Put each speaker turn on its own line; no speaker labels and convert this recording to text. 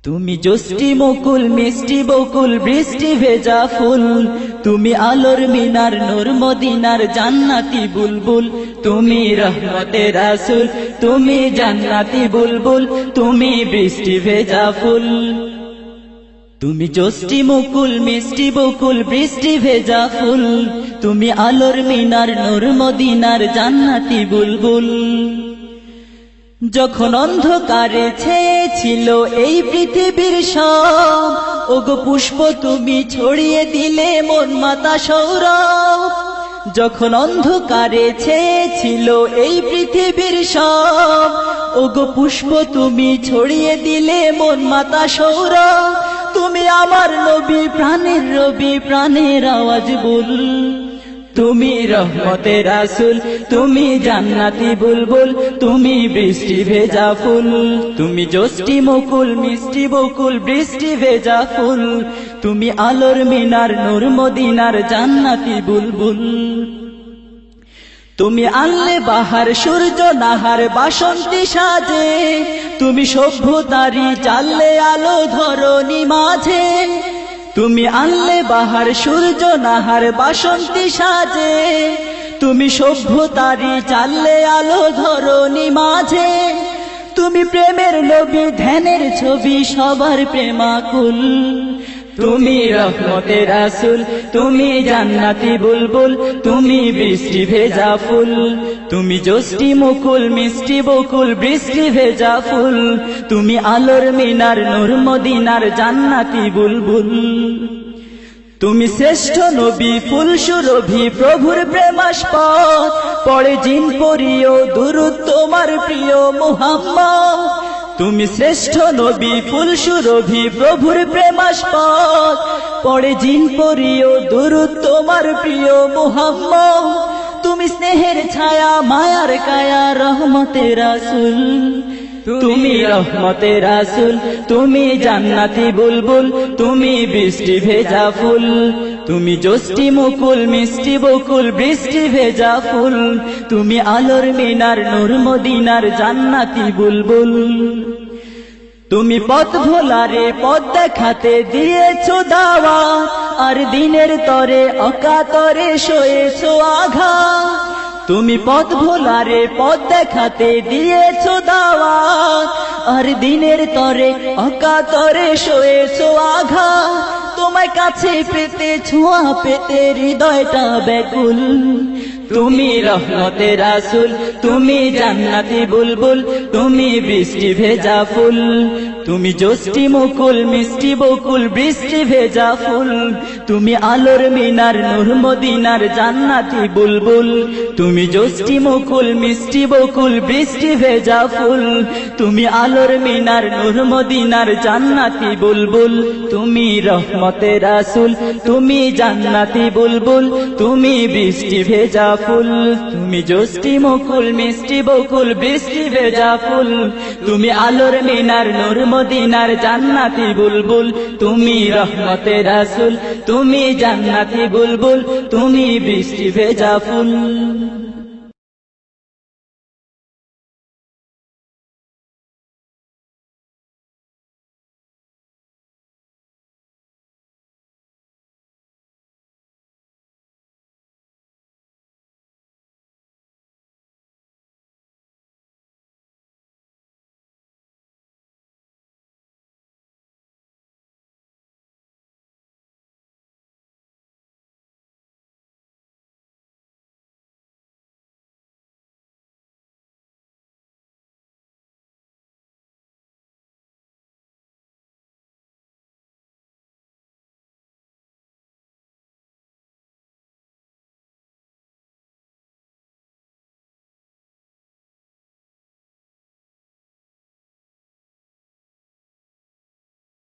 তুমি জষ্টি মুকুল মিষ্টি বকুল বৃষ্টি ভেজা ফুল, তুমি আলোর মিনার নূর মদিনার জান্নাতি বুলবুল, তুমি রহমতের রাসূল, তুমি জান্নাতি বুলবুল, তুমি বৃষ্টি ভেজা ফুল। তুমি জষ্টি মুকুল মিষ্টি বকুল বৃষ্টি ভেজা ফুল, তুমি আলোর মিনার নূর মদিনার জান্নাতি বুলবুল। যখন অন্ধকারে ছেয়েছিল এই পৃথিবীর সব, ওগো পুষ্প তুমি ছড়িয়ে দিলে মন মাতা সৌরভ। যখন অন্ধকারে ছেয়েছিল এই পৃথিবীর সব, ওগো পুষ্প তুমি ছড়িয়ে দিলে মন মাতা সৌরভ। তুমি আমার নবী প্রাণের রবি প্রাণের আওয়াজ বল, তুমি রহমতের রাসূল, তুমি জান্নাতি বুলবুল, তুমি বৃষ্টি ভেজা ফুল। তুমি জষ্টি মুকুল মিষ্টি বকুল বৃষ্টি ভেজা ফুল, তুমি আলোর মিনার নূর মদিনার জান্নাতি বুলবুল। তুমি আনলে বাহার সূর্য নাহার বাসন্তী সাজে, তুমি সভ্যতারি চাললে আলো ধরণী মাঝে। তুমি আনলে বাহার সূর্য নাহার বাসন্তী সাজে, তুমি সভ্যতারি চাললে আলো ধরণী মাঝে। তুমি প্রেমের নবী ধ্যানের ছবি সবার প্রেমাকুল, তুমি রহমতের রাসূল, তুমি জান্নাতি বুলবুল, তুমি বৃষ্টি ভেজা ফুল। তুমি জষ্টি মুকুল মিষ্টি বকুল বৃষ্টি ভেজা ফুল, তুমি আলোর মিনার নূর মদিনার জান্নাতি বুলবুল। তুমি শ্রেষ্ঠ নবী ফুল সুরভি প্রভুর প্রেমাস্পদ, পড়ে জিন পরিও দুরূদ তোমার প্রিয় মুহাম্মদ। তুমি শ্রেষ্ঠ নবী ফুল সুরভি প্রভুর প্রেমাস্পদ, পড়ে জিন পরিও দুরূদ তোমার প্রিয় মুহাম্মদ। তুমি স্নেহের ছায়া মায়ার কায়া রহমতের রাসূল, তুমি রহমতের রাসূল, তুমি জান্নাতি বুলবুল, তুমি বৃষ্টি ভেজা ফুল। তুমি জষ্টি মুকুল মিষ্টি বকুল বৃষ্টি ভেজা ফুল, তুমি আলোর মিনার নূর মদিনার জান্নাতি বুলবুল। তুমি পথ ভোলারে পথ দেখাতে দিয়েছো দাওয়াত, আর দিনের তরে অকাতরে সয়েছো আঘাত। তুমি পথ ভোলারে পথ দেখাতে দিয়েছো দাওয়াত, আর দিনের তরে অকাতরে সয়েছো আঘাত। তোমায় কাছে পেতে ছোঁয়া পেতে হৃদয়টা ব্যাকুল, তুমি রহমতের রাসূল, তুমি জান্নাতি বুলবুল, তুমি বৃষ্টি ভেজা ফুল। তুমি জষ্টি মুকুল মিষ্টি বকুল বৃষ্টি ভেজা ফুল, তুমি আলোর মিনার নূর মদিনার জান্নাতি বুলবুল। তুমি জষ্টি মুকুল মিষ্টি বকুল বৃষ্টি ভেজা ফুল, তুমি আলোর মিনার নূর মদিনার জান্নাতি বুলবুল। তুমি রহমতের রাসূল, তুমি জান্নাতি বুলবুল, তুমি বৃষ্টি ভেজা ফুল। তুমি জষ্টি মুকুল মিষ্টি বকুল বৃষ্টি ভেজা ফুল, তুমি আলোর মিনার নূর মদিনার জান্নাতি বুলবুল। তুমি রহমতের রাসূল, তুমি জান্নাতি বুলবুল, তুমি বৃষ্টি ভেজা ফুল।